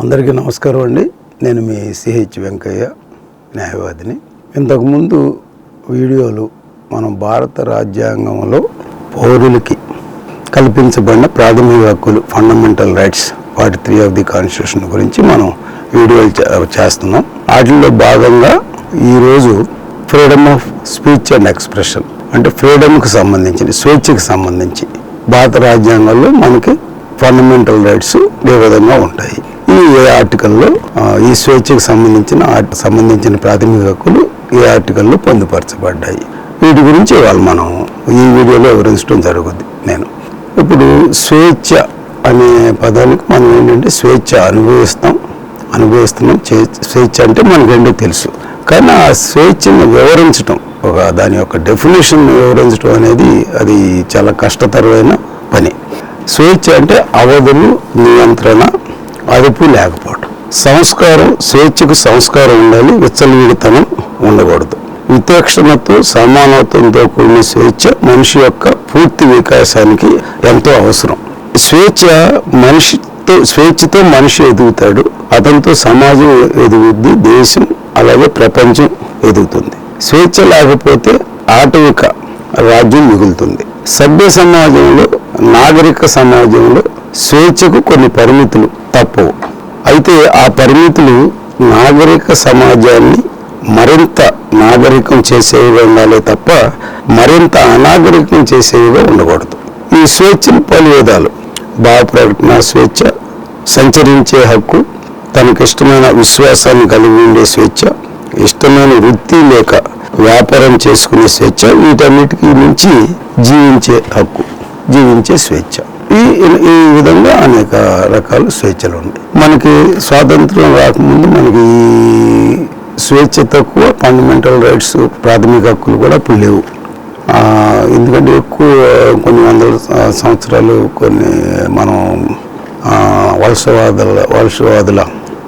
అందరికీ నమస్కారం అండి. నేను మీ సిహెచ్ వెంకయ్య, న్యాయవాదిని. ఇంతకుముందు వీడియోలు మనం భారత రాజ్యాంగంలో పౌరులకి కల్పించబడిన ప్రాథమిక హక్కులు, fundamental rights, part 3 of the constitution గురించి మనం వీడియోలు చేస్తున్నాం. వాటిల్లో భాగంగా ఈరోజు freedom of speech and expression అంటే ఫ్రీడమ్కి సంబంధించి, స్వేచ్ఛకి సంబంధించి భారత రాజ్యాంగంలో మనకి ఫండమెంటల్ రైట్స్ ఏ విధంగా ఉంటాయి, ఈ ఆర్టికల్లో ఈ స్వేచ్ఛకు సంబంధించిన ప్రాథమిక హక్కులు ఏ ఆర్టికల్లో పొందుపరచబడ్డాయి, వీటి గురించి ఇవాళ మనం ఈ వీడియోలో వివరించడం జరుగుద్ది. నేను ఇప్పుడు స్వేచ్ఛ అనే పదానికి మనం ఏంటంటే స్వేచ్ఛ అనుభవిస్తున్నాం. స్వేచ్ఛ అంటే మనకేంటో తెలుసు, కానీ ఆ స్వేచ్ఛను వివరించడం, దాని యొక్క డెఫినేషన్ వివరించడం అనేది అది చాలా కష్టతరమైన పని. స్వేచ్ఛ అంటే అవధులు, నియంత్రణ, అదుపు లేకపోవడం. సంస్కారం, స్వేచ్ఛకు సంస్కారం ఉండాలి, విచ్చలవిడితనం ఉండకూడదు. విచక్షణతో, సమానత్వంతో కూడిన స్వేచ్ఛ మనిషి యొక్క పూర్తి వికాసానికి ఎంతో అవసరం. స్వేచ్ఛతో మనిషి ఎదుగుతాడు, అతనితో సమాజం ఎదుగుద్ది, దేశం అలాగే ప్రపంచం ఎదుగుతుంది. స్వేచ్ఛ లేకపోతే ఆటవిక రాజ్యం మిగులుతుంది. సభ్య సమాజంలో, నాగరిక సమాజంలో స్వేచ్ఛకు కొన్ని పరిమితులు తప్పవు. అయితే ఆ పరిమితులు నాగరిక సమాజాన్ని మరింత నాగరికం చేసేవిగా ఉండాలి తప్ప మరింత అనాగరికం చేసేవిగా ఉండకూడదు. ఈ స్వేచ్ఛలు పలు విధాలు: భావ ప్రకటన స్వేచ్ఛ, సంచరించే హక్కు, తనకిష్టమైన విశ్వాసాన్ని కలిగి ఉండే స్వేచ్ఛ, ఇష్టమైన వృత్తి లేక వ్యాపారం చేసుకునే స్వేచ్ఛ, వీటన్నిటికీ మించి జీవించే హక్కు, జీవించే స్వేచ్ఛ. ఈ విధంగా అనేక రకాల స్వేచ్ఛలు ఉన్నాయి. మనకి స్వాతంత్రం రాకముందు మనకి స్వేచ్ఛ తక్కువ, ఫండమెంటల్ రైట్స్, ప్రాథమిక హక్కులు కూడా ఇప్పుడు లేవు. ఎందుకంటే ఎక్కువ కొన్ని వందల సంవత్సరాలు మనం వలసవాదుల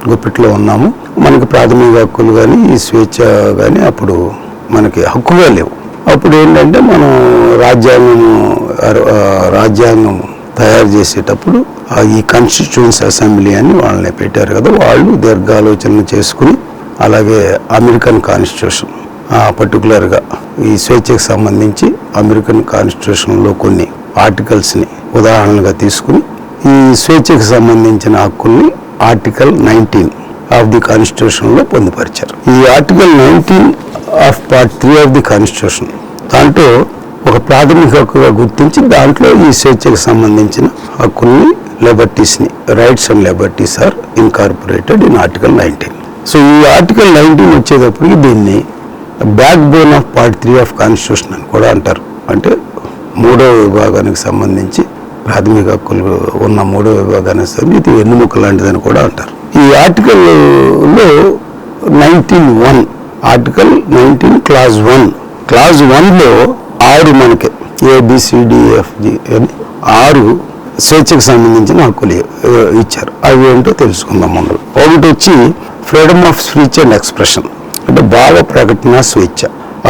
గుప్పిట్లో ఉన్నాము. మనకి ప్రాథమిక హక్కులు కానీ ఈ స్వేచ్ఛ కానీ అప్పుడు మనకి హక్కుగా లేవు. అప్పుడు ఏంటంటే మనం రాజ్యాంగం తయారు చేసేటప్పుడు ఈ కాన్స్టిట్యూన్స్ అసెంబ్లీ అని వాళ్ళని పెట్టారు కదా, వాళ్ళు దీర్ఘాలోచన చేసుకుని, అలాగే అమెరికన్ కాన్స్టిట్యూషన్ పర్టికులర్గా ఈ స్వేచ్ఛకు సంబంధించి అమెరికన్ కాన్స్టిట్యూషన్లో కొన్ని ఆర్టికల్స్ని ఉదాహరణగా తీసుకుని ఈ స్వేచ్ఛకు సంబంధించిన హక్కుల్ని ఆర్టికల్ 19 ఆఫ్ ది కాన్స్టిట్యూషన్లో పొందుపరిచారు. ఈ article 19 of part 3 of the constitution దాంట్లో ఒక ప్రాథమిక హక్కుగా గుర్తించి దాంట్లో ఈ స్వేచ్ఛకు సంబంధించిన హక్కుల్ని, లిబర్టీస్ని, rights and liberties are incorporated in article 19. So ఈ ఆర్టికల్ 19 వచ్చేటప్పటికి దీన్ని backbone of part 3 of constitution అని కూడా అంటారు. అంటే 3వ విభాగానికి సంబంధించి, ప్రాథమిక హక్కులు ఉన్న 3వ విభాగానికి సంబంధించి ఇది వెన్నుముక లాంటిదని కూడా అంటారు. ఈ ఆర్టికల్లో 19(1) ఆర్టికల్ 19 క్లాజ్ 1లో 6 మనకి ABCDFG అని 6 స్వేచ్ఛకు సంబంధించిన హక్కులు ఇచ్చారు. అవి ఏంటో తెలుసుకుందాం. ముందు ఒకటి వచ్చి freedom of speech and expression అంటే భావ ప్రకటన స్వేచ్ఛ.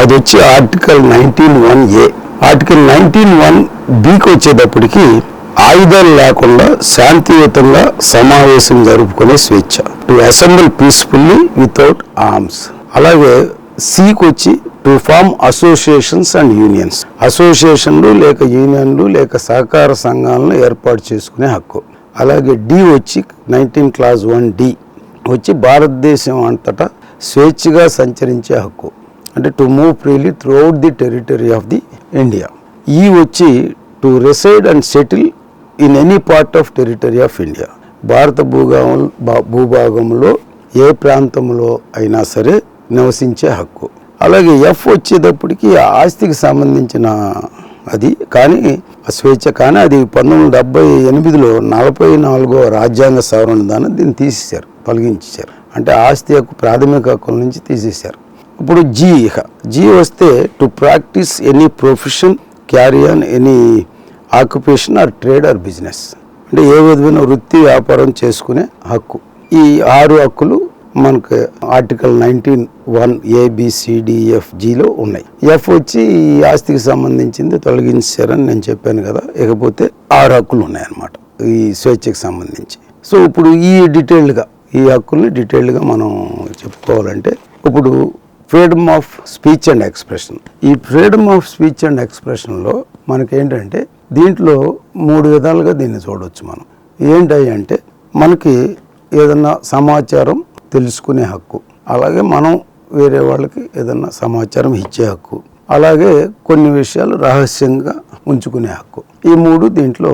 అది వచ్చి ఆర్టికల్ 19(1)A. ఆర్టికల్ 19(1)Bకి వచ్చేటప్పటికి ఆయుధాలు లేకుండా శాంతియుతంగా సమావేశం జరుపుకునే స్వేచ్ఛ, to assembly peacefully without arms. అలాగే సికి వచ్చి to form associations and unions, అసోసియేషన్లు లేక యూనియన్లు లేక సహకార సంఘాలను ఏర్పాటు చేసుకునే హక్కు. అలాగే డి వచ్చి 19 క్లాజ్ 1D వచ్చి భారతదేశం అంతటా స్వేచ్ఛగా సంచరించే హక్కు, అంటే to move freely through out the territory of the India. ఈ వచ్చి to reside and settle in any part of territory of India, భారత భూభాగంలో ఏ ప్రాంతంలో అయినా సరే నివసించే హక్కు. అలాగే ఎఫ్ వచ్చేటప్పటికి ఆస్తికి సంబంధించిన అది, కానీ స్వేచ్ఛ, కానీ అది 1978లో 44వ రాజ్యాంగ సవరణ దీన్ని తీసేశారు, తొలగించారు. అంటే ఆస్తి హక్కు ప్రాథమిక హక్కుల నుంచి తీసేశారు. ఇప్పుడు జీ వస్తే to practise any profession, carry on any occupation are trade or business, అంటే ఏ విధమైన వృత్తి వ్యాపారం చేసుకునే హక్కు. ఈ 6 హక్కులు మనకు ఆర్టికల్ 19(1)ABCDFGలో ఉన్నాయి. ఎఫ్ వచ్చి ఈ ఆస్తికి సంబంధించింది తొలగించారని నేను చెప్పాను కదా. ఇకపోతే 6 హక్కులు ఉన్నాయన్నమాట ఈ స్వేచ్ఛకి సంబంధించి. సో ఇప్పుడు ఈ డీటెయిల్డ్గా ఈ హక్కుల్ని డీటెయిల్డ్గా మనం చెప్పుకోవాలంటే ఇప్పుడు freedom of speech and expression. ఈ ఫ్రీడమ్ ఆఫ్ స్పీచ్ అండ్ ఎక్స్ప్రెషన్లో మనకేంటంటే దీంట్లో 3 విధాలుగా దీన్ని చూడవచ్చు మనం. ఏంటవి అంటే మనకి ఏదన్నా సమాచారం తెలుసుకునే హక్కు, అలాగే మనం వేరే వాళ్ళకి ఏదన్నా సమాచారం ఇచ్చే హక్కు, అలాగే కొన్ని విషయాలు రహస్యంగా ఉంచుకునే హక్కు. ఈ 3 దీంట్లో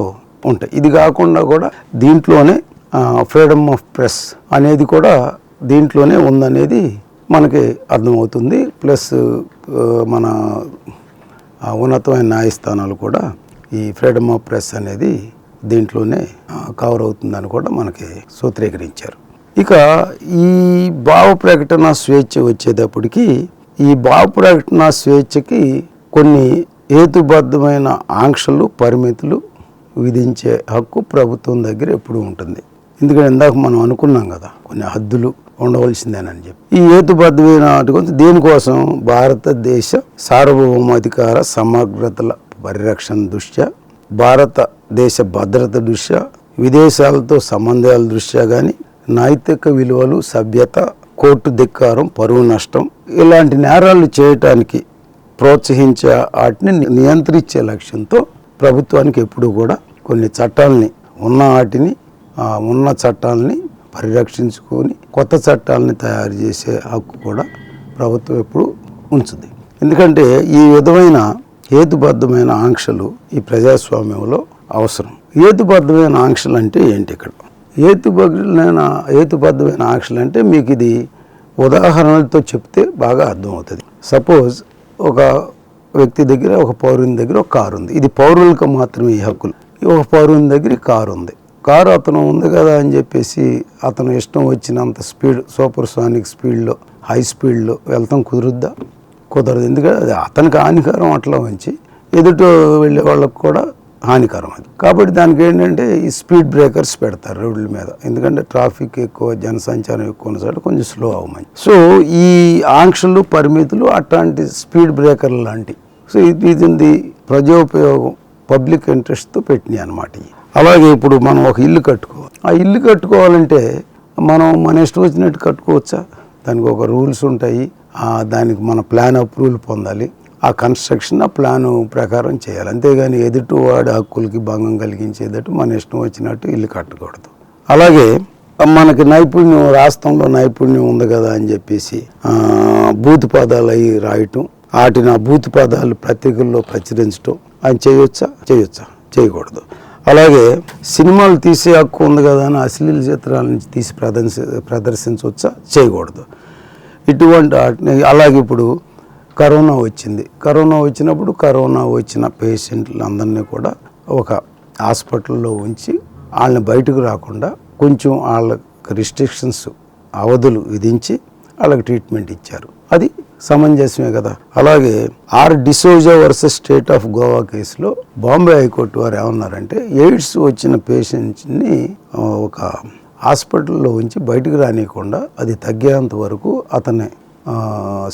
ఉంటాయి. ఇది కాకుండా కూడా దీంట్లోనే ఫ్రీడమ్ ఆఫ్ ప్రెస్ అనేది కూడా దీంట్లోనే ఉందనేది మనకి అర్థమవుతుంది. ప్లస్ మన ఉన్నతమైన న్యాయస్థానాలు కూడా ఈ ఫ్రీడమ్ ఆఫ్ ప్రెస్ అనేది దీంట్లోనే కవర్ అవుతుందని కూడా మనకి సూత్రీకరించారు. ఇక ఈ భావ ప్రకటన స్వేచ్ఛ వచ్చేటప్పటికి ఈ భావ ప్రకటన స్వేచ్ఛకి కొన్ని హేతుబద్ధమైన ఆంక్షలు, పరిమితులు విధించే హక్కు ప్రభుత్వం దగ్గర ఎప్పుడూ ఉంటుంది. ఎందుకంటే ఇందాక మనం అనుకున్నాం కదా, కొన్ని హద్దులు ఉండవలసిందేనని చెప్పి. ఈ హేతుబద్ధమైన వాటి దేనికోసం? భారతదేశ సార్వభౌమాధికార సమగ్రతల పరిరక్షణ దృష్ట్యా, భారతదేశ భద్రత దృష్ట్యా, విదేశాలతో సంబంధాల దృష్ట్యా కానీ, నైతిక విలువలు, సభ్యత, కోర్టు ధిక్కారం, పరువు నష్టం ఇలాంటి నేరాలు చేయటానికి ప్రోత్సహించే వాటిని నియంత్రించే లక్ష్యంతో ప్రభుత్వానికి ఎప్పుడు కూడా కొన్ని చట్టాలని ఉన్న చట్టాలని పరిరక్షించుకొని కొత్త చట్టాలని తయారు చేసే హక్కు కూడా ప్రభుత్వం ఎప్పుడు ఉంచుతుంది. ఎందుకంటే ఈ విధమైన హేతుబద్ధమైన ఆంక్షలు ఈ ప్రజాస్వామ్యంలో అవసరం. హేతుబద్ధమైన ఆంక్షలు అంటే ఏంటి? ఇక్కడ హేతుబద్ధమైన ఆంక్షలు అంటే మీకు ఇది ఉదాహరణలతో చెప్తే బాగా అర్థమవుతుంది. సపోజ్ ఒక వ్యక్తి దగ్గర, ఒక పౌరుని దగ్గర ఒక కారు ఉంది. ఇది పౌరులకు మాత్రమే ఈ హక్కులు. ఒక పౌరుని దగ్గర కారు ఉంది. కారు అతను ఉంది కదా అని చెప్పేసి అతను ఇష్టం వచ్చినంత స్పీడ్, సూపర్ సానిక్ స్పీడ్లో, హై స్పీడ్లో వెళ్తాం కుదురుద్దా? కుదరదు. ఎందుకంటే అది అతనికి హానికరం. అట్లా ఉంచి ఎదుట వెళ్ళే వాళ్ళకు కూడా హానికరం అది. కాబట్టి దానికి ఏంటంటే ఈ స్పీడ్ బ్రేకర్స్ పెడతారు రోడ్ల మీద. ఎందుకంటే ట్రాఫిక్ ఎక్కువ, జనసంచారం ఎక్కువ ఉన్న చోట కొంచెం స్లో అవ్వమని. సో ఈ ఆంక్షలు, పరిమితులు అట్లాంటి స్పీడ్ బ్రేకర్లు లాంటివి. సో ఇది ప్రజోపయోగం, పబ్లిక్ ఇంట్రెస్ట్తో పెట్టినాయి అన్నమాట. అలాగే ఇప్పుడు మనం ఒక ఇల్లు కట్టుకోవాలి. ఆ ఇల్లు కట్టుకోవాలంటే మనం మన ఇష్టం వచ్చినట్టు కట్టుకోవచ్చా? దానికి ఒక రూల్స్ ఉంటాయి. దానికి మన ప్లాన్ అప్రూవల్ పొందాలి. ఆ కన్స్ట్రక్షన్ ఆ ప్లాను ప్రకారం చేయాలి. అంతేగాని ఎదుటి వాడి హక్కులకి భంగం కలిగించేటట్టు మన ఇష్టం వచ్చినట్టు ఇల్లు కట్టకూడదు. అలాగే మనకి నైపుణ్యం, రాష్ట్రంలో నైపుణ్యం ఉంది కదా అని చెప్పేసి బూతు పదాలు అవి రాయటం, వాటిని ఆ బూతు పదాలు పత్రికల్లో ప్రచురించడం అది చేయొచ్చా? చేయకూడదు. అలాగే సినిమాలు తీసే హక్కు ఉంది కదా అని అశ్లీల చిత్రాల నుంచి తీసి ప్రదర్శించవచ్చా? చేయకూడదు. ఇటువంటి వాటిని. అలాగే ఇప్పుడు కరోనా వచ్చినప్పుడు కరోనా వచ్చిన పేషెంట్లందరినీ కూడా ఒక హాస్పిటల్లో ఉంచి వాళ్ళని బయటకు రాకుండా కొంచెం వాళ్ళకి రిస్ట్రిక్షన్స్, అవధులు విధించి వాళ్ళకి ట్రీట్మెంట్ ఇచ్చారు. అది సమంజసమే కదా. అలాగే D'Souza versus state of Goa కేసులో బాంబే హైకోర్టు వారు ఏమన్నారంటే, ఎయిడ్స్ వచ్చిన పేషెంట్ని ఒక హాస్పిటల్లో ఉంచి బయటకు రానియకుండా అది తగ్గేంత వరకు అతని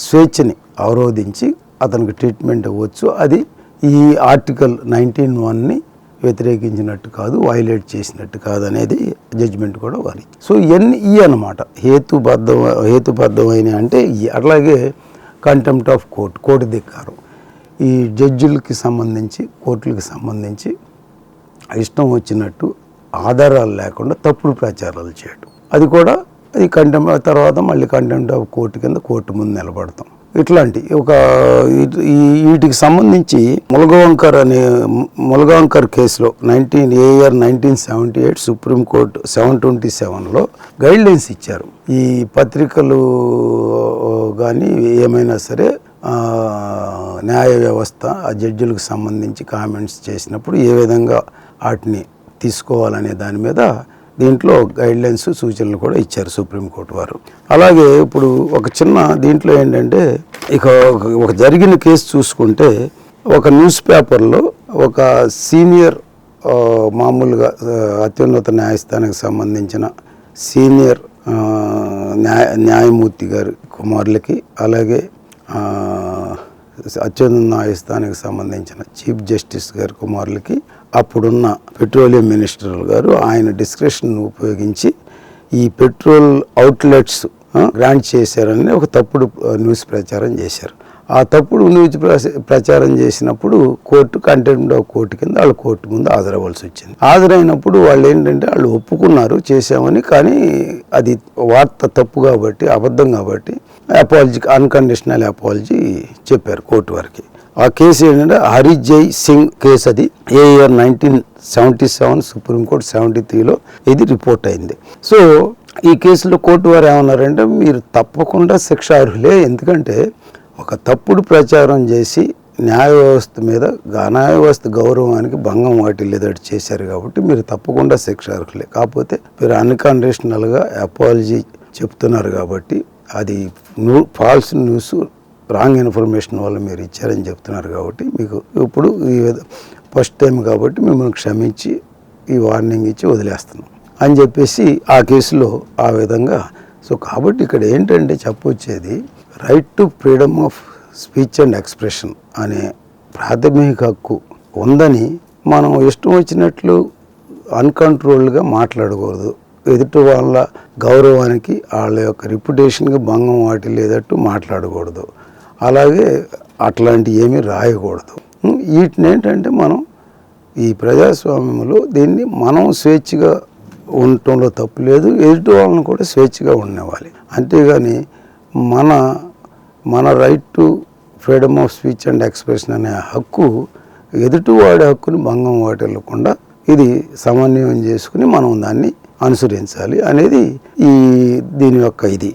స్వేచ్ఛని అవరోధించి అతనికి ట్రీట్మెంట్ ఇవ్వచ్చు. అది ఈ ఆర్టికల్ 19(1)ని వ్యతిరేకించినట్టు కాదు, వైలేట్ చేసినట్టు కాదు అనేది జడ్జిమెంట్ కూడా వారి. సో ఇవన్నీ అన్నమాట హేతుబద్ధమైన అంటే. అట్లాగే కంటెంప్ట్ ఆఫ్ కోర్టు ధిక్కారం. ఈ జడ్జిలకి సంబంధించి, కోర్టులకు సంబంధించి ఇష్టం వచ్చినట్టు ఆధారాలు లేకుండా తప్పుడు ప్రచారాలు చేయడం, అది కూడా అది కంటెంప్ట్. తర్వాత మళ్ళీ కంటెంప్ట్ ఆఫ్ కోర్టు కింద కోర్టు ముందు నిలబడతాం. ఇట్లాంటి వీటికి సంబంధించి ములగాంకర్ కేసులో 1978 సుప్రీంకోర్టు 727లో గైడ్లైన్స్ ఇచ్చారు. ఈ పత్రికలు కానీ ఏమైనా సరే న్యాయ వ్యవస్థ ఆ జడ్జిలకు సంబంధించి కామెంట్స్ చేసినప్పుడు ఏ విధంగా వాటిని తీసుకోవాలనే దాని మీద దీంట్లో గైడ్లైన్స్, సూచనలు కూడా ఇచ్చారు సుప్రీంకోర్టు వారు. అలాగే ఇప్పుడు ఒక చిన్న దీంట్లో ఏంటంటే, ఒక జరిగిన కేసు చూసుకుంటే, ఒక న్యూస్ పేపర్లో ఒక సీనియర్ మామూలుగా అత్యున్నత న్యాయస్థానానికి సంబంధించిన సీనియర్ న్యాయమూర్తి గారి కుమారులకి, అలాగే అత్యున్నత న్యాయస్థానానికి సంబంధించిన చీఫ్ జస్టిస్ గారి కుమారులకి అప్పుడున్న పెట్రోలియం మినిస్టర్ గారు ఆయన డిస్క్రిప్షన్ ఉపయోగించి ఈ పెట్రోల్ అవుట్లెట్స్ గ్రాంట్ చేశారని ఒక తప్పుడు న్యూస్ ప్రచారం చేశారు. ఆ తప్పుడు న్యూస్ ప్రచారం చేసినప్పుడు కోర్టు కంటెంప్ట్ ఆఫ్ కోర్టు కింద వాళ్ళు కోర్టు ముందు హాజరవ్వాల్సి వచ్చింది. హాజరైనప్పుడు వాళ్ళు ఏంటంటే వాళ్ళు ఒప్పుకున్నారు చేశామని, కానీ అది వార్త తప్పు కాబట్టి, అబద్ధం కాబట్టి అపాలజీ, అన్కండిషనల్ అపాలజీ చెప్పారు కోర్టు వారికి. ఆ కేసు ఏంటంటే హరిజయ్ సింగ్ కేసు. అది ఇయర్ 1977 సుప్రీంకోర్టు 73లో ఇది రిపోర్ట్ అయింది. సో ఈ కేసులో కోర్టు వారు ఏమన్నారంటే మీరు తప్పకుండా శిక్షార్హులే, ఎందుకంటే ఒక తప్పుడు ప్రచారం చేసి న్యాయ వ్యవస్థ గౌరవానికి భంగం వాటిల్లేదట్టు చేశారు కాబట్టి మీరు తప్పకుండా శిక్షార్హులే. కాకపోతే మీరు అన్కండిషనల్గా అపాలజీ చెప్తున్నారు కాబట్టి అది ఫాల్స్ న్యూస్, రాంగ్ ఇన్ఫర్మేషన్ వల్ల మీరు ఇచ్చారని చెప్తున్నారు కాబట్టి మీకు ఇప్పుడు ఈ ఫస్ట్ టైం కాబట్టి మిమ్మల్ని క్షమించి ఈ వార్నింగ్ ఇచ్చి వదిలేస్తున్నాం అని చెప్పేసి ఆ కేసులో ఆ విధంగా. సో కాబట్టి ఇక్కడ ఏంటంటే చెప్పొచ్చేది, right to freedom of speech and expression అనే ప్రాథమిక హక్కు ఉందని మనం ఇష్టం వచ్చినట్లు అన్కంట్రోల్డ్గా మాట్లాడకూడదు. ఎదుటి వాళ్ళ గౌరవానికి, వాళ్ళ యొక్క రిప్యుటేషన్కి భంగం వాటిల్లేదట్టు మాట్లాడకూడదు. అలాగే అట్లాంటి ఏమీ రాయకూడదు. వీటిని ఏంటంటే మనం ఈ ప్రజాస్వామ్యంలో దీన్ని మనం స్వేచ్ఛగా ఉండటంలో తప్పు లేదు, ఎదుటి వాళ్ళని కూడా స్వేచ్ఛగా ఉండేవాలి. అంతేగాని మన right to freedom of speech and expression అనే హక్కు ఎదుటివాడి హక్కుని భంగం వాటిల్లకుండా ఇది సమన్వయం చేసుకుని మనం దాన్ని అనుసరించాలి అనేది దీని యొక్క ఇది.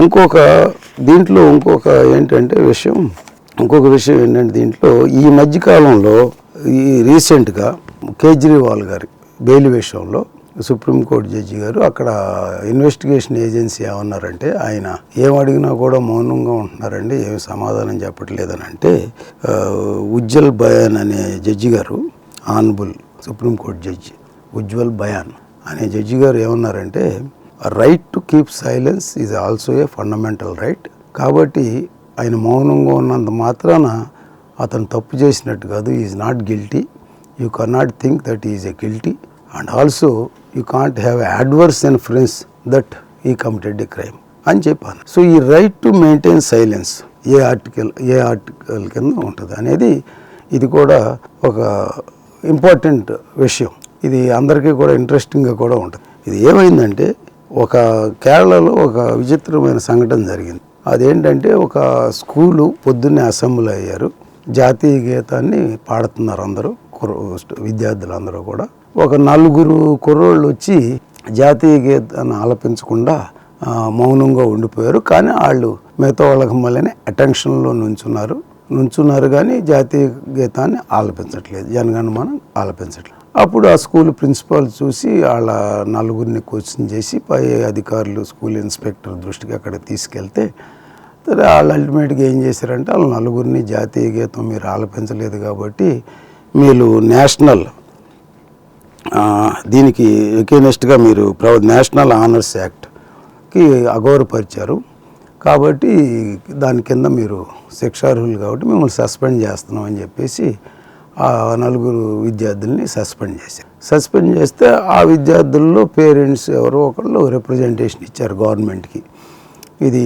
ఇంకొక ఏంటంటే ఇంకొక విషయం ఏంటంటే దీంట్లో ఈ మధ్యకాలంలో రీసెంట్గా కేజ్రీవాల్ గారి బెయిల్ విషయంలో సుప్రీంకోర్టు జడ్జి గారు అక్కడ ఇన్వెస్టిగేషన్ ఏజెన్సీ ఏమన్నారంటే, ఆయన ఏం అడిగినా కూడా మౌనంగా ఉంటున్నారండి, ఏమి సమాధానం చెప్పట్లేదని అంటే, ఉజ్వల్ బయాన్ అనే జడ్జి గారు, honourable supreme court judge Ujjwal Bayan అనే జడ్జి గారు ఏమన్నారంటే, right to keep silence is also a fundamental right. కాబట్టి ఆయన మౌనంగా ఉన్నంత మాత్రాన అతను తప్పు చేసినట్టు కాదు. Is not guilty, you cannot think that is a guilty, and also you can't have adverse influence that ఈ కమిటెడ్ ఎ క్రైమ్ అని చెప్పాను. సో ఈ right to maintain silence A article కింద ఉంటుంది అనేది ఇది కూడా ఒక ఇంపార్టెంట్ విషయం. ఇది అందరికీ కూడా ఇంట్రెస్టింగ్గా కూడా ఉంటుంది. ఇది ఏమైందంటే, ఒక కేరళలో ఒక విచిత్రమైన సంఘటన జరిగింది. అదేంటంటే, ఒక స్కూలు పొద్దున్నే అసెంబ్లీ అయ్యారు, జాతీయ గీతాన్ని పాడుతున్నారు అందరూ, విద్యార్థులందరూ కూడా. ఒక 4 కుర్రోళ్ళు వచ్చి జాతీయ గీతాన్ని ఆలపించకుండా మౌనంగా ఉండిపోయారు. కానీ వాళ్ళు మిగతా వాళ్ళకి మళ్ళీ అటెన్షన్లో నుంచున్నారు కానీ జాతీయ గీతాన్ని ఆలపించట్లేదు, జనగణమన ఆలపించట్లేదు. అప్పుడు ఆ స్కూల్ ప్రిన్సిపాల్ చూసి వాళ్ళ 4 క్వశ్చన్ చేసి పై అధికారులు, స్కూల్ ఇన్స్పెక్టర్ దృష్టికి అక్కడ తీసుకెళ్తే, వాళ్ళు అల్టిమేట్గా ఏం చేశారంటే, వాళ్ళ 4 జాతీయ గీతం మీరు ఆలపించలేదు కాబట్టి మీరు నేషనల్ దీనికి ఎగెయిన్స్ట్గా మీరు నేషనల్ ఆనర్స్ యాక్ట్కి అగౌరవపరిచారు కాబట్టి దాని కింద మీరు శిక్షార్హులు కాబట్టి మిమ్మల్ని సస్పెండ్ చేస్తున్నాం అని చెప్పేసి ఆ 4 విద్యార్థుల్ని సస్పెండ్ చేస్తే ఆ విద్యార్థుల్లో పేరెంట్స్ ఎవరో ఒకళ్ళు రిప్రజెంటేషన్ ఇచ్చారు గవర్నమెంట్కి. ఇది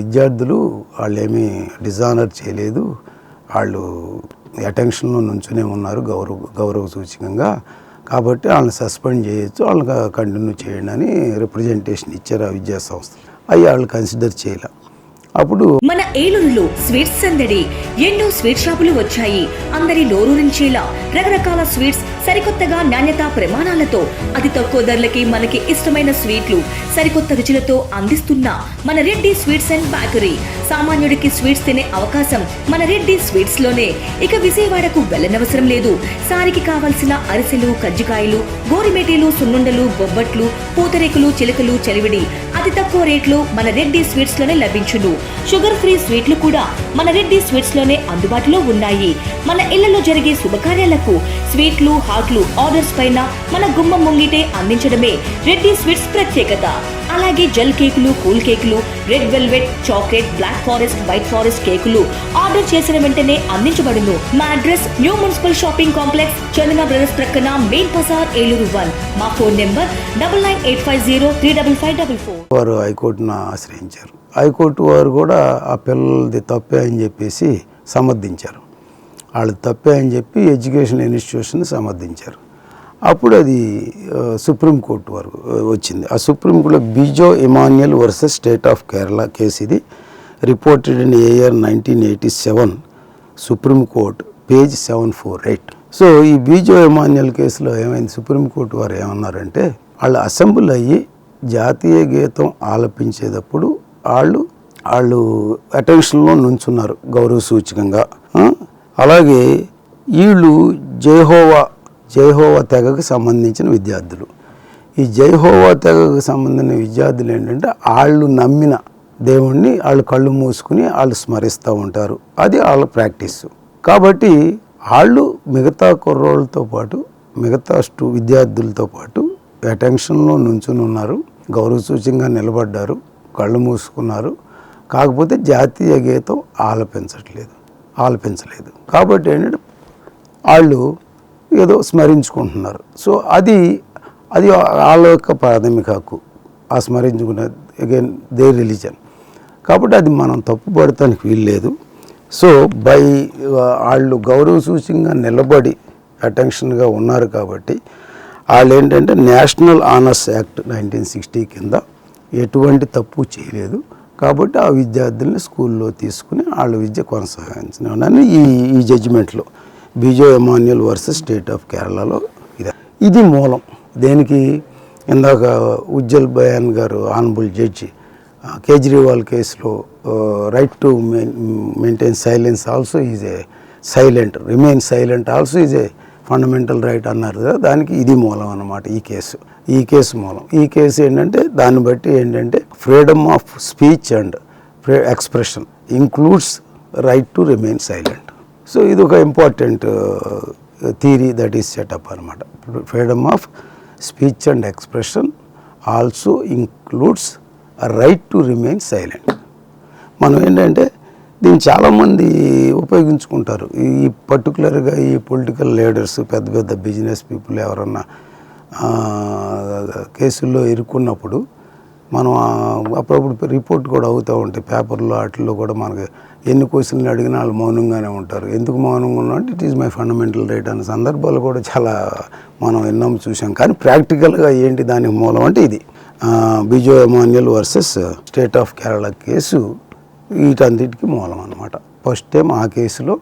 విద్యార్థులు ఏమీ డిజానర్ చేయలేదు, వాళ్ళు అటెన్షన్లో నుంచునే ఉన్నారు గౌరవ సూచకంగా, కాబట్టి వాళ్ళని సస్పెండ్ చేయొచ్చు, వాళ్ళని కంటిన్యూ చేయండి అని రిప్రజెంటేషన్ ఇచ్చారు ఆ విద్యా సంస్థ. అవి వాళ్ళు కన్సిడర్ చేయాలి. అప్పుడు మన ఏలూరులో స్వీట్స్ సందడి, ఎన్నో స్వీట్ షాపులు వచ్చాయి. అందరి నోరూరించేలా రకరకాల స్వీట్స్ సరికొత్తగా నాణ్యతా ప్రమాణాలతో అతి తక్కువ ధరలకి మనకి ఇష్టమైన స్వీట్లు సరికొత్త రుచులతో అందిస్తున్న మన రెడ్డి స్వీట్స్ అండ్ బేకరీ. సామాన్యుడికి స్వీట్స్ తినే అవకాశం మన రెడ్డి స్వీట్స్ లోనే. ఇక విజయవాడకు వెళ్ళనవసరం లేదు. సారికి కావలసిన అరిసెలు, కజ్జికాయలు, గోరిమేటీలు, సున్నుండలు, బొబ్బట్లు, పూతరేకులు, చిలకలు, చలివిడి అతి తక్కువ రేట్లు మన రెడ్డి స్వీట్స్ లోనే లభించును. షుగర్ ఫ్రీ స్వీట్లు కూడా మన రెడ్డి స్వీట్స్ లోనే అందుబాటులో ఉన్నాయి. మన ఇళ్లలో జరిగే శుభకార్యాలకు స్వీట్లు, హాట్లు ఆర్డర్స్ పైన మన గుమ్మం ముంగిటే అందించడమే రెడ్డి స్వీట్స్ ప్రత్యేకత. అలాగే జెల్ కేకులు, కూల్ కేకులు, red velvet, chocolate, black forest, white forest కేకులు ఆర్డర్ చేసిన వెంటనే అందించబడును. మా address new municipal shopping complex, Chandana Brothers ప్రక్కన మెయిన్ బజార్, ఏలూరు 1. మా ఫోన్ నెంబర్ 9985035544. వారు హైకోర్టును ఆశ్రయించారు. హైకోర్టు వారు కూడా ఆ పిల్లలది తప్పే అని చెప్పేసి సమర్థించారు. వాళ్ళు తప్పే అని చెప్పి ఎడ్యుకేషన్ ఇన్స్టిట్యూషన్ సమర్థించారు. అప్పుడు అది సుప్రీంకోర్టు వరకు వచ్చింది. ఆ సుప్రీంకోర్టులో Bijoe Emmanuel versus state of Kerala case ఇది. Reported in year 1987, Supreme Court, page 748. So ఈ బిజో ఇమాన్యుయల్ కేసులో ఏమైంది, సుప్రీంకోర్టు వారు ఏమన్నారంటే, వాళ్ళు అసెంబ్లీ అయ్యి జాతీయ గీతం ఆలపించేటప్పుడు వాళ్ళు అటెన్షన్లో నుంచున్నారు గౌరవ సూచకంగా. అలాగే వీళ్ళు జైహోవా తెగకు సంబంధించిన విద్యార్థులు. ఈ జైహోవా తెగకు సంబంధించిన విద్యార్థులు ఏంటంటే వాళ్ళు నమ్మిన దేవుణ్ణి వాళ్ళు కళ్ళు మూసుకుని వాళ్ళు స్మరిస్తూ ఉంటారు. అది వాళ్ళ ప్రాక్టీస్. కాబట్టి వాళ్ళు మిగతా కుర్రోళ్ళతో పాటు మిగతా విద్యార్థులతో పాటు అటెన్షన్లో నుంచుని ఉన్నారు, గౌరవ సూచకంగా నిలబడ్డారు, కళ్ళు మూసుకున్నారు. కాకపోతే జాతీయ గీతం ఆలపించలేదు. కాబట్టి ఏంటంటే వాళ్ళు ఏదో స్మరించుకుంటున్నారు. సో అది వాళ్ళ యొక్క ప్రాథమిక హక్కు, ఆ స్మరించుకునే అగైన్ దే రిలీజన్. కాబట్టి అది మనం తప్పుపడటానికి వీల్లేదు. సో వాళ్ళు గౌరవ సూచకంగా నిలబడి అటెన్షన్గా ఉన్నారు కాబట్టి వాళ్ళు ఏంటంటే నేషనల్ ఆనర్స్ యాక్ట్ 1960 కింద ఎటువంటి తప్పు చేయలేదు. కాబట్టి ఆ విద్యార్థుల్ని స్కూల్లో తీసుకుని వాళ్ళ విద్య కొనసాగించిన ఈ జడ్జిమెంట్లో Bijo Emmanuel versus state of కేరళలో ఇది మూలం. దేనికి, ఇందాక ఉజ్జల్ బయాన్ గారు ఆనరబుల్ జడ్జి కేజ్రీవాల్ కేసులో right to maintain silence also is a remain silent also is a fundamental right అన్నారు కదా, దానికి ఇది మూలం అన్నమాట. ఈ కేసు మూలం. ఈ కేసు ఏంటంటే దాన్ని బట్టి ఏంటంటే freedom of speech and expression includes right to remain silent. So ఇది ఒక important theory that is set up అనమాట. Freedom of speech and expression also includes right to remain silent. మనం ఏంటంటే దీన్ని చాలామంది ఉపయోగించుకుంటారు. ఈ పర్టికులర్గా ఈ పొలిటికల్ లీడర్స్, పెద్ద బిజినెస్ పీపుల్ ఎవరన్నా కేసుల్లో ఇరుక్కున్నప్పుడు మనం అప్పుడప్పుడు రిపోర్ట్ కూడా అవుతూ ఉంటాయి పేపర్లో, వాటిల్లో కూడా మనకి ఎన్ని క్వశ్చన్లు అడిగినా వాళ్ళు మౌనంగానే ఉంటారు. ఎందుకు మౌనంగా ఉన్నా అంటే it is my fundamental right అనే సందర్భాలు కూడా చాలా మనం ఎన్నో చూసాం. కానీ ప్రాక్టికల్గా ఏంటి దానికి మూలం అంటే ఇది Bijoe Emmanuel versus state of Kerala case వీటన్నిటికీ మూలం అన్నమాట. ఫస్ట్ టైం ఆ కేసులో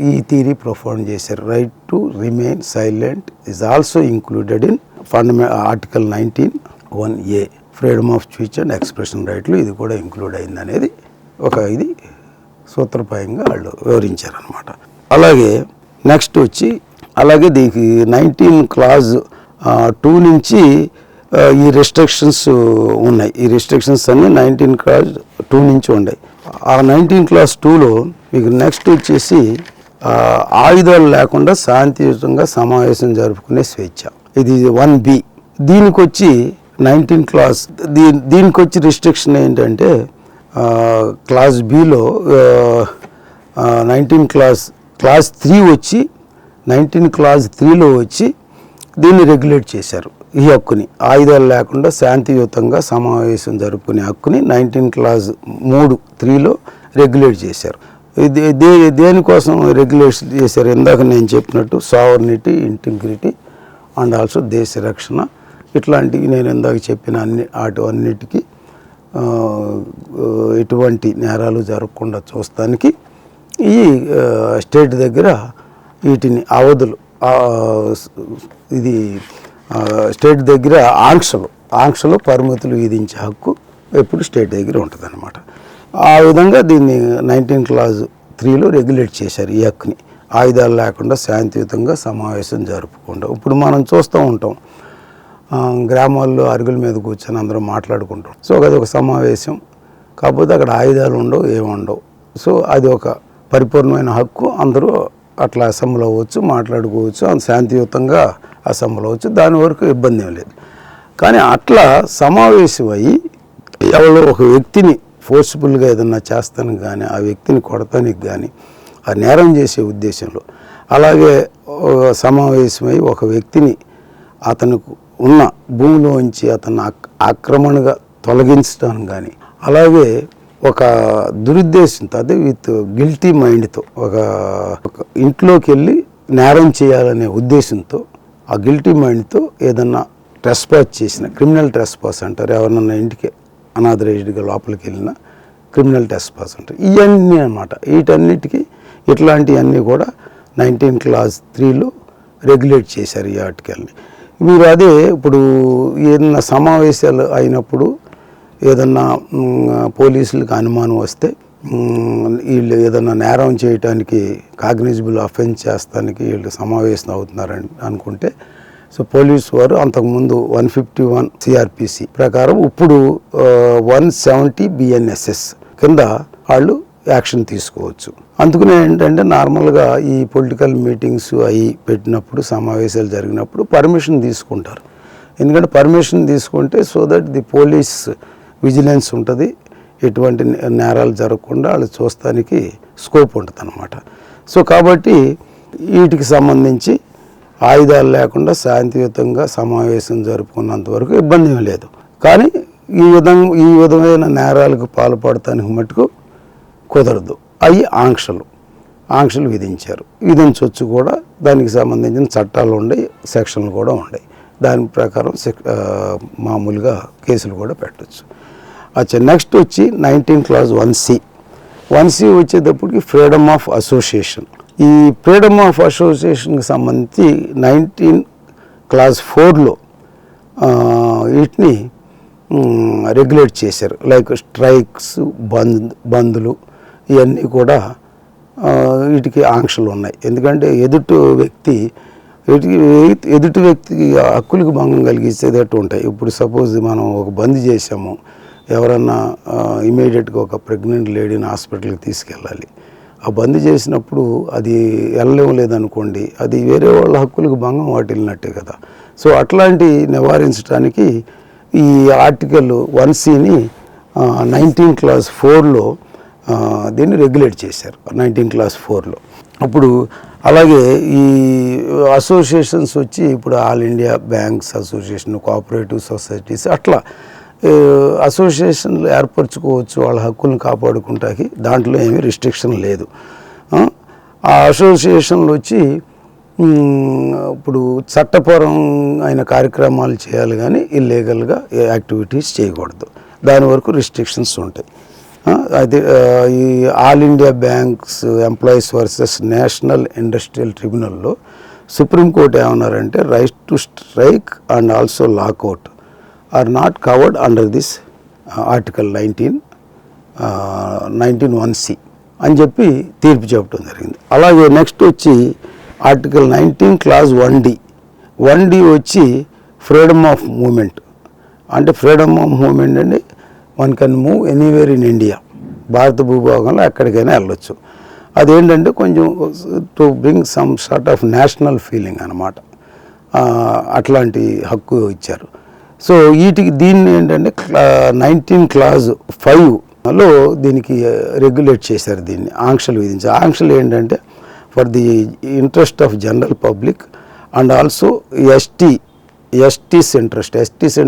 ఈ థియరీ ప్రొఫౌండ్ చేశారు. Right to remain silent is also included in article 19(1)A freedom of speech and expression రైట్లు ఇది కూడా ఇంక్లూడ్ అయింది అనేది ఇది సూత్రప్రాయంగా వాళ్ళు వివరించారనమాట. అలాగే నెక్స్ట్ వచ్చి దీనికి 19 Clause 2 నుంచి ఈ రెస్ట్రిక్షన్స్ ఉన్నాయి. ఈ రెస్ట్రిక్షన్స్ అన్నీ 19 Clause 2 నుంచి ఉన్నాయి. ఆ 19 Clause 2లో మీకు నెక్స్ట్ వచ్చేసి ఆయుధాలు లేకుండా శాంతియుతంగా సమావేశం జరుపుకునే స్వేచ్ఛ, ఇది 1B. దీనికి వచ్చి 19 Clause దీనికి వచ్చి రిస్ట్రిక్షన్ ఏంటంటే Clause Bలో 19 Clause 3 వచ్చి 19 Clause 3లో వచ్చి దీన్ని రెగ్యులేట్ చేశారు. ఈ హక్కుని ఆయుధాలు లేకుండా శాంతియుతంగా సమావేశం జరుపుకునే హక్కుని 19 Clause 3లో రెగ్యులేట్ చేశారు. దేనికోసం రెగ్యులేట్ చేశారు? ఇందాక నేను చెప్పినట్టు సావర్నిటీ, ఇంటిగ్రిటీ అండ్ ఆల్సో దేశ రక్షణ, ఇట్లాంటివి నేను ఇందాక చెప్పిన అన్నిటికీ ఎటువంటి నేరాలు జరగకుండా చూస్తానికి ఈ స్టేట్ దగ్గర వీటిని అవధులు ఇది స్టేట్ దగ్గర ఆంక్షలు పరిమితులు విధించే హక్కు ఎప్పుడు స్టేట్ దగ్గర ఉంటుంది అన్నమాట. ఆ విధంగా దీన్ని 19 Clause 3లో రెగ్యులేట్ చేశారు ఈ హక్కుని. ఆయుధాలు లేకుండా శాంతియుతంగా సమావేశం జరుపుకుంటాం. ఇప్పుడు మనం చూస్తూ ఉంటాం గ్రామాల్లో అరుగుల మీద కూర్చొని అందరం మాట్లాడుకుంటాం. సో అది ఒక సమావేశం, కాకపోతే అక్కడ ఆయుధాలు ఉండవు, ఏముండవు. సో అది ఒక పరిపూర్ణమైన హక్కు. అందరూ అట్లా అసెంబ్లీ అవ్వచ్చు, మాట్లాడుకోవచ్చు, శాంతియుతంగా అసెంబ్లీ అవ్వచ్చు, దాని వరకు ఇబ్బంది ఏం లేదు. కానీ అట్లా సమావేశమై ఎవరో ఒక వ్యక్తిని ఫోర్స్ఫుల్గా ఏదన్నా చేస్తానికి కానీ, ఆ వ్యక్తిని కొడతానికి కానీ, ఆ నేరం చేసే ఉద్దేశంలో, అలాగే సమావేశమై ఒక వ్యక్తిని అతనికి ఉన్న భూమిలోంచి అతను ఆక్రమణగా తొలగించడానికి కానీ, అలాగే ఒక దురుద్దేశంతో, అదే విత్ గిల్టీ మైండ్తో ఒక ఇంట్లోకి వెళ్ళి నేరం చేయాలనే ఉద్దేశంతో, ఆ గిల్టీ మైండ్తో ఏదన్నా ట్రెస్పాస్ చేసిన, క్రిమినల్ ట్రెస్పాస్ అంటారు, ఎవరినన్నా ఇంటికి అనాథరైజ్డ్గా లోపలికి వెళ్ళిన క్రిమినల్ ట్రెస్పాస్ అంటారు. ఇవన్నీ అన్నమాట. వీటన్నిటికీ ఇట్లాంటివన్నీ కూడా 19 Clause 3లో రెగ్యులేట్ చేశారు ఈ ఆర్టికల్ని. మీరు అదే ఇప్పుడు ఏదన్నా సమావేశాలు అయినప్పుడు ఏదన్నా పోలీసులకు అనుమానం వస్తే, వీళ్ళు ఏదన్నా నేరం చేయటానికి కాగ్నిజబుల్ అఫెన్స్ చేస్తానికి వీళ్ళు సమావేశం అవుతున్నారని అనుకుంటే, సో పోలీసు వారు అంతకుముందు 151 CRPC ప్రకారం ఇప్పుడు 170 BNSS కింద వాళ్ళు యాక్షన్ తీసుకోవచ్చు. అందుకనే ఏంటంటే నార్మల్గా ఈ పొలిటికల్ మీటింగ్స్ అవి పెట్టినప్పుడు, సమావేశాలు జరిగినప్పుడు పర్మిషన్ తీసుకుంటారు. ఎందుకంటే పర్మిషన్ తీసుకుంటే so that the police vigilance ఉంటుంది, ఎటువంటి నేరాలు జరగకుండా వాళ్ళు చూస్తానికి స్కోప్ ఉంటుంది అన్నమాట. సో కాబట్టి వీటికి సంబంధించి ఆయుధాలు లేకుండా శాంతియుతంగా సమావేశం జరుపుకున్నంత వరకు ఇబ్బంది ఏం లేదు. కానీ ఈ విధమైన నేరాలకు పాల్పడటానికి మటుకు కుదరదు. అవి ఆంక్షలు విధించవచ్చు కూడా. దానికి సంబంధించిన చట్టాలు ఉన్నాయి, సెక్షన్లు కూడా ఉన్నాయి. దాని ప్రకారం మామూలుగా కేసులు కూడా పెట్టచ్చు. అచ్చా, నెక్స్ట్ వచ్చి 19 Clause 1C వచ్చేటప్పటికి ఫ్రీడమ్ ఆఫ్ అసోసియేషన్. ఈ ఫ్రీడమ్ ఆఫ్ అసోసియేషన్కి సంబంధించి 19 Clause 4లో వీటిని రెగ్యులేట్ చేశారు. లైక్ స్ట్రైక్స్, బంద్లు, ఇవన్నీ కూడా వీటికి ఆంక్షలు ఉన్నాయి. ఎందుకంటే ఎదుటి వ్యక్తికి హక్కులకు భంగం కలిగించేటట్టు ఉంటాయి. ఇప్పుడు సపోజ్ మనం ఒక బంద్ చేసాము, ఎవరన్నా ఇమీడియట్గా ఒక ప్రెగ్నెంట్ లేడీని హాస్పిటల్కి తీసుకెళ్ళాలి. ఆ బంద్ చేసినప్పుడు అది వెళ్ళలేం లేదనుకోండి, అది వేరే వాళ్ళ హక్కులకు భంగం వాటిల్లినట్టే కదా. సో అట్లాంటి నివారించడానికి ఈ ఆర్టికల్ 1Cని 19 Clause 4లో దీన్ని రెగ్యులేట్ చేశారు. 19 Clause 4లో అప్పుడు అలాగే ఈ అసోసియేషన్స్ వచ్చి ఇప్పుడు all India banks association, cooperative societies, అట్లా అసోసియేషన్లు ఏర్పరచుకోవచ్చు వాళ్ళ హక్కులను కాపాడుకుంటాకి. దాంట్లో ఏమీ రిస్ట్రిక్షన్ లేదు. ఆ అసోసియేషన్లు వచ్చి ఇప్పుడు చట్టపరమైన కార్యక్రమాలు చేయాలి కానీ ఇల్లీగల్గా యాక్టివిటీస్ చేయకూడదు. దాని వరకు రిస్ట్రిక్షన్స్ ఉంటాయి. అయితే ఈ all India banks employees versus national industrial ట్రిబ్యునల్లో సుప్రీంకోర్టు ఏమన్నారంటే, right to strike and also lockout are not covered under this article 19(1)C అని చెప్పి తీర్పు చెప్పడం జరిగింది. అలాగే నెక్స్ట్ వచ్చి ఆర్టికల్ 19 Clause 1D వచ్చి ఫ్రీడమ్ ఆఫ్ మూమెంట్. అంటే ఫ్రీడమ్ ఆఫ్ మూమెంట్ అంటే one can move anywhere in India, భారత భూభాగంలో ఎక్కడికైనా వెళ్ళొచ్చు. అదేంటంటే కొంచెం to bring some sort of national feeling అన్నమాట. అట్లాంటి హక్కు ఇచ్చారు. సో దీన్ని ఏంటంటే 19 Clause 5లో దీనికి రెగ్యులేట్ చేశారు. దీన్ని ఆంక్షలు విధించారు. ఆంక్షలు ఏంటంటే for the interest of general public and also STs interest.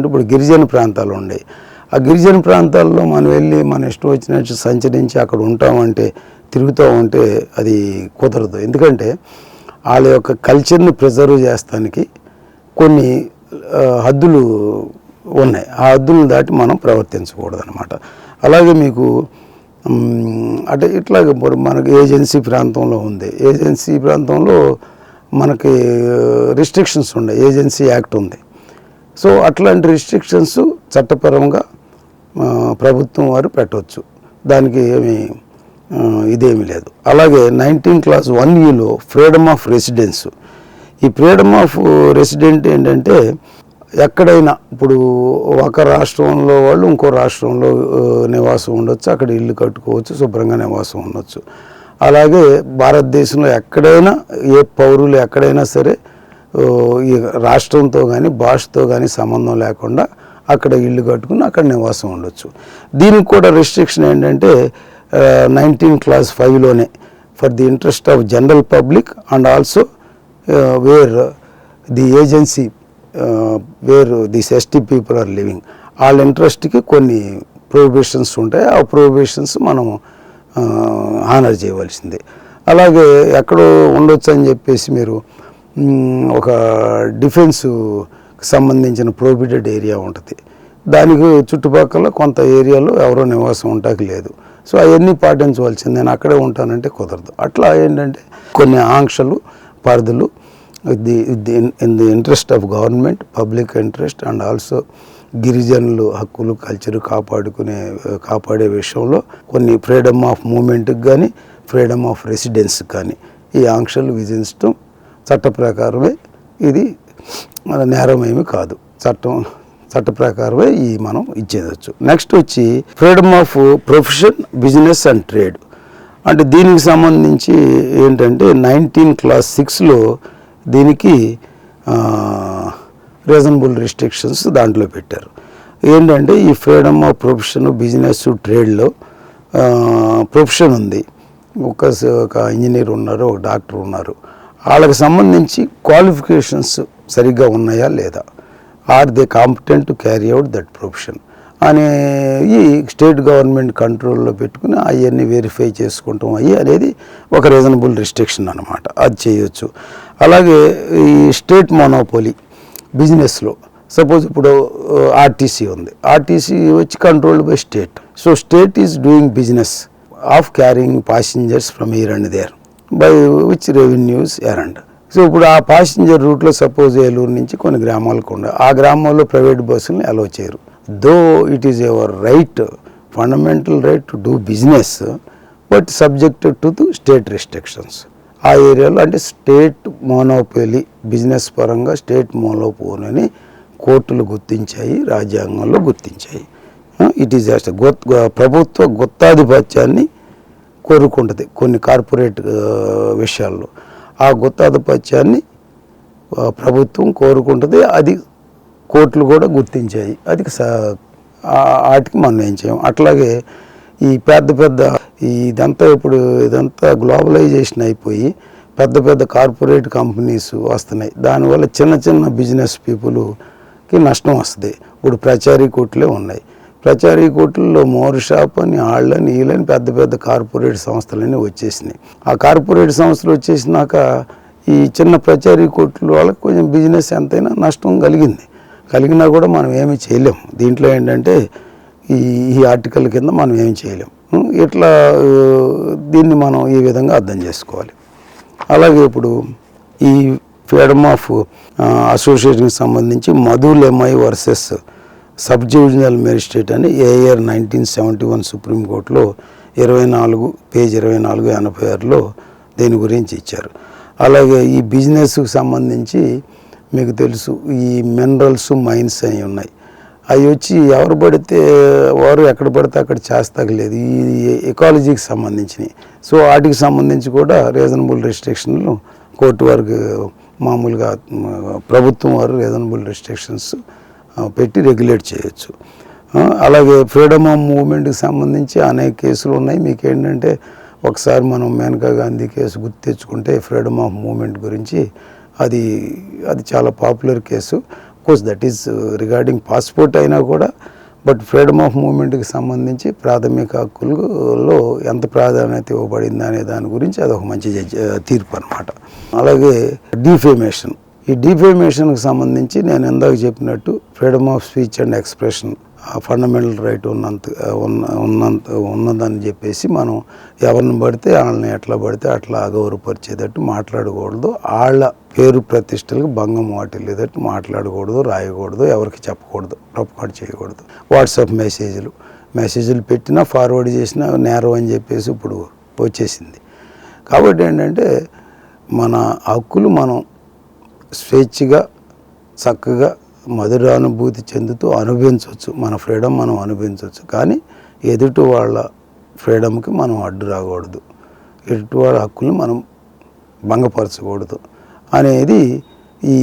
ఇప్పుడు గిరిజన ప్రాంతాలు ఉన్నాయి. ఆ గిరిజన ప్రాంతాల్లో మనం వెళ్ళి మన ఇష్టం వచ్చినట్టు సంచరించి అక్కడ ఉంటామంటే, తిరుగుతూ ఉంటే అది కుదరదు. ఎందుకంటే వాళ్ళ యొక్క కల్చర్ని ప్రిజర్వ్ చేస్తానికి కొన్ని హద్దులు ఉన్నాయి. ఆ హద్దులను దాటి మనం ప్రవర్తించకూడదు అనమాట. అలాగే మీకు అంటే ఇట్లాగే మనకి ఏజెన్సీ ప్రాంతంలో ఉంది. ఏజెన్సీ ప్రాంతంలో మనకి రిస్ట్రిక్షన్స్ ఉన్నాయి. ఏజెన్సీ యాక్ట్ ఉంది. సో అట్లాంటి రిస్ట్రిక్షన్స్ చట్టపరంగా ప్రభుత్వం వారు పెట్టవచ్చు. దానికి ఇదేమీ లేదు. అలాగే 19 Clause 1Eలో ఫ్రీడమ్ ఆఫ్ రెసిడెన్స్. ఈ ఫ్రీడమ్ ఆఫ్ రెసిడెంట్ ఏంటంటే ఎక్కడైనా ఇప్పుడు ఒక రాష్ట్రంలో వాళ్ళు ఇంకో రాష్ట్రంలో నివాసం ఉండొచ్చు, అక్కడ ఇల్లు కట్టుకోవచ్చు, శుభ్రంగా నివాసం ఉండొచ్చు. అలాగే భారతదేశంలో ఎక్కడైనా ఏ పౌరులు ఎక్కడైనా సరే ఈ రాష్ట్రంతో కానీ భాషతో కానీ సంబంధం లేకుండా అక్కడ ఇల్లు కట్టుకుని అక్కడ నివాసం ఉండొచ్చు. దీనికి కూడా రెస్ట్రిక్షన్ ఏంటంటే 19 Clause 5లోనే for the interest of general public and also where the agency where this ST people are living, వాళ్ళ ఇంట్రెస్ట్కి కొన్ని ప్రొహిబిషన్స్ ఉంటాయి. ఆ ప్రొహిబిషన్స్ మనం హానర్ చేయవలసిందే. అలాగే ఎక్కడో ఉండొచ్చు అని చెప్పేసి మీరు ఒక డిఫెన్స్కి సంబంధించిన ప్రొహిబిటెడ్ ఏరియా ఉంటుంది, దానికి చుట్టుపక్కల కొంత ఏరియాలో ఎవరో నివాసం ఉంటాకి లేదు. సో అవన్నీ పాటించవలసింది. నేను అక్కడే ఉంటానంటే కుదరదు. అట్లా ఏంటంటే కొన్ని ఆంక్షలు పరిధులు in the interest of government, public interest and also గిరిజనులు హక్కులు కల్చర్ కాపాడే విషయంలో కొన్ని ఫ్రీడమ్ ఆఫ్ మూమెంట్కి కానీ ఫ్రీడమ్ ఆఫ్ రెసిడెన్స్ కానీ ఈ ఆంక్షలు విధించడం చట్ట ప్రకారమే. ఇది నేరమేమి కాదు, చట్ట ప్రకారమే మనం ఇచ్చేయచ్చు. నెక్స్ట్ వచ్చి freedom of profession, business and trade. అంటే దీనికి సంబంధించి ఏంటంటే 19 Clause 6లో దీనికి రీజనబుల్ రిస్ట్రిక్షన్స్ దాంట్లో పెట్టారు. ఏంటంటే ఈ ఫ్రీడమ్ ఆఫ్ ప్రొఫెషన్, బిజినెస్, ట్రేడ్లో ప్రొఫెషన్ ఉంది, ఒక ఇంజనీర్ ఉన్నారు, ఒక డాక్టర్ ఉన్నారు, వాళ్ళకి సంబంధించి క్వాలిఫికేషన్స్ సరిగ్గా ఉన్నాయా లేదా, are they competent to carry out that profession ఈ స్టేట్ గవర్నమెంట్ కంట్రోల్లో పెట్టుకుని అవన్నీ వెరిఫై చేసుకుంటాం అనేది ఒక రీజనబుల్ రిస్ట్రిక్షన్ అన్నమాట. అది చేయొచ్చు. అలాగే ఈ స్టేట్ మోనోపోలీ బిజినెస్లో సపోజ్ ఇప్పుడు ఆర్టీసీ ఉంది, ఆర్టీసీ వచ్చి controlled by state. So state is doing business of carrying passengers from here and there by which revenues earned. So ఇప్పుడు ఆ ప్యాసింజర్ రూట్లో సపోజ్ ఏలూరు నుంచి కొన్ని గ్రామాలకు ఉండే, ఆ గ్రామాల్లో ప్రైవేట్ బస్సులను అలో చేయరు. Though it is your right, fundamental right to do business, but subjected to the state restrictions. ఆ ఏరియాలో అంటే స్టేట్ మోనోపోలీ, బిజినెస్ పరంగా స్టేట్ మోనోపోలీని కోర్టులు గుర్తించాయి, రాజ్యాంగంలో గుర్తించాయి. ఇట్ ఈస్ జస్ట్ ప్రభుత్వ గుత్తాధిపత్యాన్ని కోరుకుంటుంది కొన్ని కార్పొరేట్ విషయాల్లో. ఆ గుత్తాధిపత్యాన్ని ప్రభుత్వం కోరుకుంటుంది, అది కోర్టులు కూడా గుర్తించాయి. అది వాటికి మనం ఏం చేయం. అట్లాగే ఈ పెద్ద ఇదంతా గ్లోబలైజేషన్ అయిపోయి పెద్ద కార్పొరేట్ కంపెనీస్ వస్తున్నాయి. దానివల్ల చిన్న బిజినెస్ పీపుల్కి నష్టం వస్తుంది. ఇప్పుడు ప్రచారీ కోర్టులే ఉన్నాయి. ప్రచారీ కోర్టుల్లో మోర్ షాప్ అని వాళ్ళని వీళ్ళని పెద్ద కార్పొరేట్ సంస్థలన్నీ వచ్చేసినాయి. ఆ కార్పొరేట్ సంస్థలు వచ్చేసినాక ఈ చిన్న ప్రచారీ కోర్టుల వాళ్ళకి కొంచెం బిజినెస్ ఎంతైనా నష్టం కలిగినా కూడా మనం ఏమీ చేయలేము. దీంట్లో ఏంటంటే ఈ ఆర్టికల్ కింద మనం ఏమి చేయలేం. ఇట్లా దీన్ని మనం ఈ విధంగా అర్థం చేసుకోవాలి. అలాగే ఇప్పుడు ఈ ఫ్రీడమ్ ఆఫ్ అసోసియేషన్కి సంబంధించి మధుల్ ఎంఐ వర్సెస్ సబ్ డివిజనల్ మేజిస్ట్రేట్ అని ఏఆర్ 1971 సుప్రీంకోర్టులో 24 పేజ్ 2486లో దీని గురించి ఇచ్చారు. అలాగే ఈ బిజినెస్కి సంబంధించి మీకు తెలుసు ఈ మినరల్స్, మైన్స్ అని ఉన్నాయి. అవి వచ్చి ఎవరు పడితే వారు ఎక్కడ పడితే అక్కడ చేస్తాకలేదు. ఈ ఎకాలజీకి సంబంధించినవి. సో వాటికి సంబంధించి కూడా రీజనబుల్ రెస్ట్రిక్షన్లు కోర్టు వారికి మామూలుగా ప్రభుత్వం వారు రీజనబుల్ రెస్ట్రిక్షన్స్ పెట్టి రెగ్యులేట్ చేయొచ్చు. అలాగే ఫ్రీడమ్ ఆఫ్ మూవ్మెంట్కి సంబంధించి అనేక కేసులు ఉన్నాయి. మీకు ఏంటంటే ఒకసారి మనం మేనకా గాంధీ కేసు గుర్తు తెచ్చుకుంటే ఫ్రీడమ్ ఆఫ్ మూవ్మెంట్ గురించి అది చాలా popular case. Course that is regarding passport అయినా కూడా, బట్ ఫ్రీడమ్ ఆఫ్ మూవ్మెంట్కి సంబంధించి ప్రాథమిక హక్కుల్లో ఎంత ప్రాధాన్యత ఇవ్వబడింది అనే దాని గురించి అదొక మంచి తీర్పు అన్నమాట. అలాగే డిఫేమేషన్. ఈ డిఫేమేషన్కి సంబంధించి నేను ఇందాక చెప్పినట్టు freedom of speech and expression fundamental right ఉన్నదని చెప్పేసి మనం ఎవరిని పడితే వాళ్ళని ఎట్లా పడితే అట్లా అగౌరవపరిచేటట్టు మాట్లాడకూడదు. వాళ్ళ పేరు ప్రతిష్టలకు భంగం వాటిల్లేదట్టు మాట్లాడకూడదు, రాయకూడదు, ఎవరికి చెప్పకూడదు, ప్రొపగాండా చేయకూడదు. వాట్సాప్ మెసేజ్లు పెట్టినా ఫార్వర్డ్ చేసినా నేరం అని చెప్పేసి ఇప్పుడు వచ్చేసింది. కాబట్టి ఏంటంటే మన హక్కులు మనం స్వేచ్ఛగా చక్కగా మధురానుభూతి చెందుతూ అనుభవించవచ్చు. మన ఫ్రీడమ్ మనం అనుభవించవచ్చు. కానీ ఎదుటి వాళ్ళ ఫ్రీడమ్కి మనం అడ్డు రాకూడదు, ఎదుటి వాళ్ళ హక్కుల్ని మనం భంగపరచకూడదు అనేది ఈ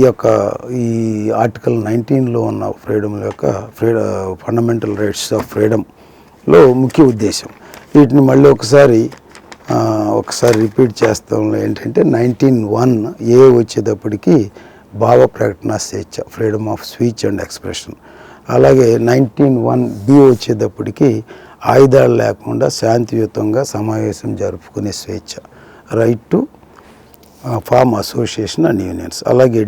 ఆర్టికల్ 19లో ఉన్న ఫ్రీడమ్ యొక్క ఫండమెంటల్ రైట్స్ ఆఫ్ ఫ్రీడమ్లో ముఖ్య ఉద్దేశం. వీటిని మళ్ళీ ఒకసారి రిపీట్ చేస్తాం. ఏంటంటే 19(1) వచ్చేటప్పటికి భావ ప్రకటన స్వేచ్ఛ, freedom of speech and expression. అలాగే 19(1)(b) వచ్చేటప్పటికి ఆయుధాలు లేకుండా శాంతియుతంగా సమావేశం జరుపుకునే స్వేచ్ఛ, right to form association and unions. అలాగే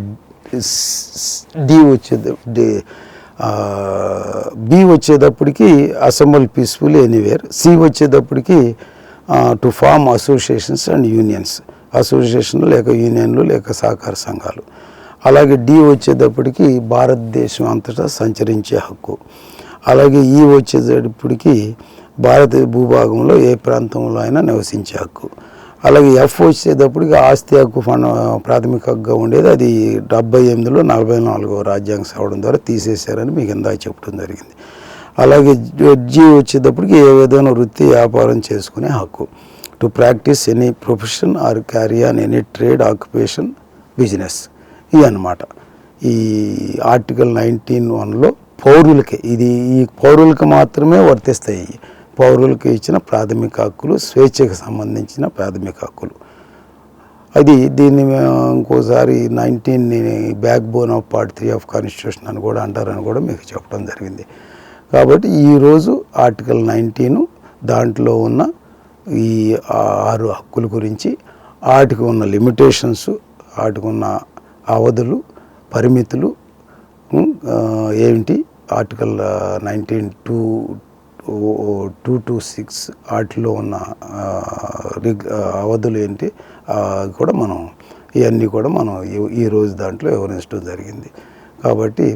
బి వచ్చేటప్పటికి అసెంబుల్ పీస్ఫుల్ ఎనీవేర్. సి వచ్చేటప్పటికి to form associations and unions, అసోసియేషన్లు లేక యూనియన్లు లేక సహకార సంఘాలు. అలాగే డి వచ్చేటప్పటికి భారతదేశం అంతటా సంచరించే హక్కు. అలాగే ఈ వచ్చేటప్పటికి భారత భూభాగంలో ఏ ప్రాంతంలో అయినా నివసించే హక్కు. అలాగే ఎఫ్ వచ్చేటప్పటికి ఆస్తి హక్కు ప్రాథమిక హక్కుగా ఉండేది, అది 78లో 44వ రాజ్యాంగ సవరణ ద్వారా తీసేశారని మీకు ఇందాక చెప్పడం జరిగింది. అలాగే జీ వచ్చేటప్పటికి ఏ విధమైన వృత్తి వ్యాపారం చేసుకునే హక్కు, to practise any profession or carry on any trade occupation business. ఇది అన్నమాట ఈ ఆర్టికల్ 19(1)లో పౌరులకి, ఈ పౌరులకు మాత్రమే వర్తిస్తాయి. పౌరులకు ఇచ్చిన ప్రాథమిక హక్కులు, స్వేచ్ఛకు సంబంధించిన ప్రాథమిక హక్కులు. దీన్ని ఇంకోసారి 19ని backbone of part 3 of constitution అని కూడా అంటారని కూడా మీకు చెప్పడం జరిగింది. కాబట్టి ఈరోజు ఆర్టికల్ 19 దాంట్లో ఉన్న ఈ 6 హక్కుల గురించి, వాటికి ఉన్న లిమిటేషన్స్, వాటికి ఉన్న అవధులు, పరిమితులు ఏమిటి, ఆర్టికల్ 19(2) to 6 వాటిలో ఉన్న అవధులు ఏంటి కూడా ఇవన్నీ కూడా మనం ఈరోజు దాంట్లో వివరించడం జరిగింది. కాబట్టి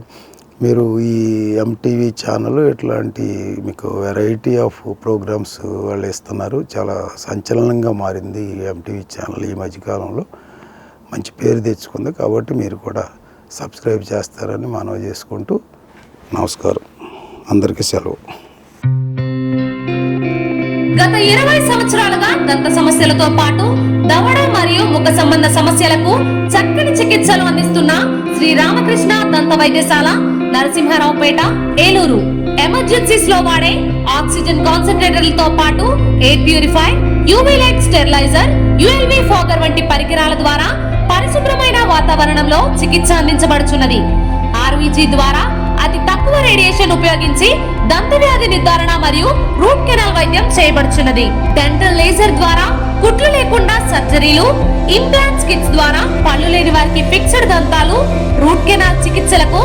మీరు ఈ ఎంటీవీ ఛానల్ ఇట్లాంటి మీకు వెరైటీ ఆఫ్ ప్రోగ్రామ్స్ వాళ్ళు ఇస్తున్నారు. చాలా సంచలనంగా మారింది ఈ ఎంటీవీ ఛానల్ ఈ మధ్యకాలంలో, మంచి పేరు తెచ్చుకుంది. కాబట్టి మీరు కూడా సబ్స్క్రైబ్ చేస్తారని మనవి చేసుకుంటూ నమస్కారం, అందరికీ సెలవు. గత 20 సంవత్సరాలుగా దంత సమస్యలతో పాటు దవడ మరియు ముఖ సంబంధ సమస్యలకు చక్కని చికిత్సలు అందిస్తున్న శ్రీ రామకృష్ణ దంత వైద్యశాల, నరసింహారావుపేట, ఏలూరు. ఎమర్జెన్సీస్ లో వాడే ఆక్సిజన్ కాన్సంట్రేటర్లతో పాటు air purifier, UV light steriliser, ULV fogger వంటి పరికరాల ద్వారా పరిశుభ్రమైన వాతావరణంలో చికిత్స అందించబడుచున్నది. ఆర్వీజీ ద్వారా అతి తక్కువ రేడియేషన్ ఉపయోగించి దంత వ్యాధి నిర్ధారణ మరియు రూట్ కెనాల్ వైద్యం చేయబడుచున్నది. డెంటల్ లేజర్ ద్వారా కుట్లు లేకుండా సర్జరీలు, ఇంప్లాంట్స్ కిట్స్ ద్వారా పళ్ళు లేని వారికి ఫిక్స్డ్ దంతాలు, రూట్ కెనాల్ చికిత్సలకు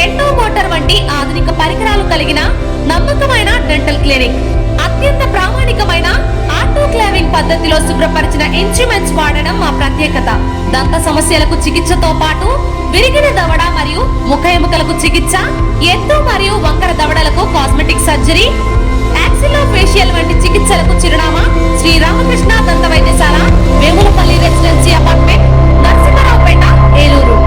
ఎండో మోటార్ వంటి ఆధునిక పరికరాలు కలిగిన నమ్మకమైన డెంటల్ క్లినిక్. అత్యంత ప్రామాణికమైన ఆటోక్లావింగ్ పద్ధతిలో శుభ్రపరిచిన ఇన్స్ట్రుమెంట్స్ వాడడం మా ప్రత్యేకత. దంత సమస్యలకు చికిత్సతో పాటు విరిగిన దవడ మరియు ముఖ ఎముకలకు చికిత్స, ఎత్తు మరియు వంకర దవడలకు కాస్మెటిక్ సర్జరీ, యాక్సిలోఫేషియల్ వంటి చికిత్సలకు చిరునామా శ్రీ రామకృష్ణ దంత వైద్యశాల, వేములపల్లి రెసిడెన్సీ అపార్ట్మెంట్, నరసింహారావుపేట, ఏలూరు.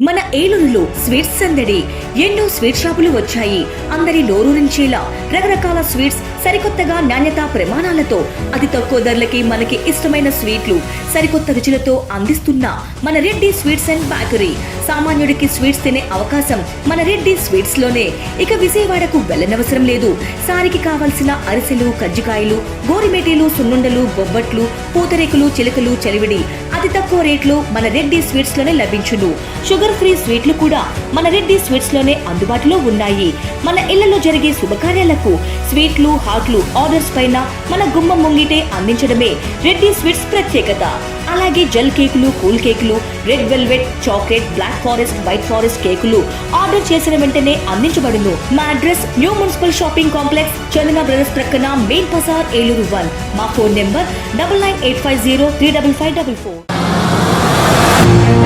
మన ఏలూరులో స్వీట్స్ సందడి, ఎన్నో స్వీట్ షాపులు వచ్చాయి. అందరి నోరూరించేలా రకరకాల స్వీట్స్ సరికొత్తగా నాణ్యతా ప్రమాణాలతో అతి తక్కువ ధరలకి మనకి ఇష్టమైన స్వీట్లు సరికొత్త రుచులతో అందిస్తున్న మన రెడ్డి స్వీట్స్ అండ్ బేకరీ. సామాన్యుడికి స్వీట్స్ తినే అవకాశం మన రెడ్డి స్వీట్స్ లోనే. ఇక విజయవాడకు వెళ్ళనవసరం లేదు. సారికి కావలసిన అరిసెలు, కజ్జికాయలు, గోరిమేటీలు, సున్నుండలు, బొబ్బట్లు, పూతరేకులు, చిలకలు, చలివిడి అతి తక్కువ రేట్లు మన రెడ్డి స్వీట్స్ లోనే లభించును. షుగర్ ఫ్రీ స్వీట్లు కూడా మన రెడ్డి స్వీట్స్ లోనే అందుబాటులో ఉన్నాయి. మన ఇళ్లలో జరిగే శుభకార్యాలకు స్వీట్లు, హాట్లు ఆర్డర్స్ పైన మన గుమ్మం ముంగిటే అందించడమే రెడ్డి స్వీట్స్ ప్రత్యేకత. అలాగే జెల్ కేకులు, కూల్ కేకులు, red velvet, chocolate, black forest, white forest కేకులు ఆర్డర్ చేసిన వెంటనే అందించబడును. మా address new municipal shopping complex, Chandana Brothers ప్రక్కన, మెయిన్ బజార్, ఏలూరు 1. మా ఫోన్ నెంబర్ 9985035544.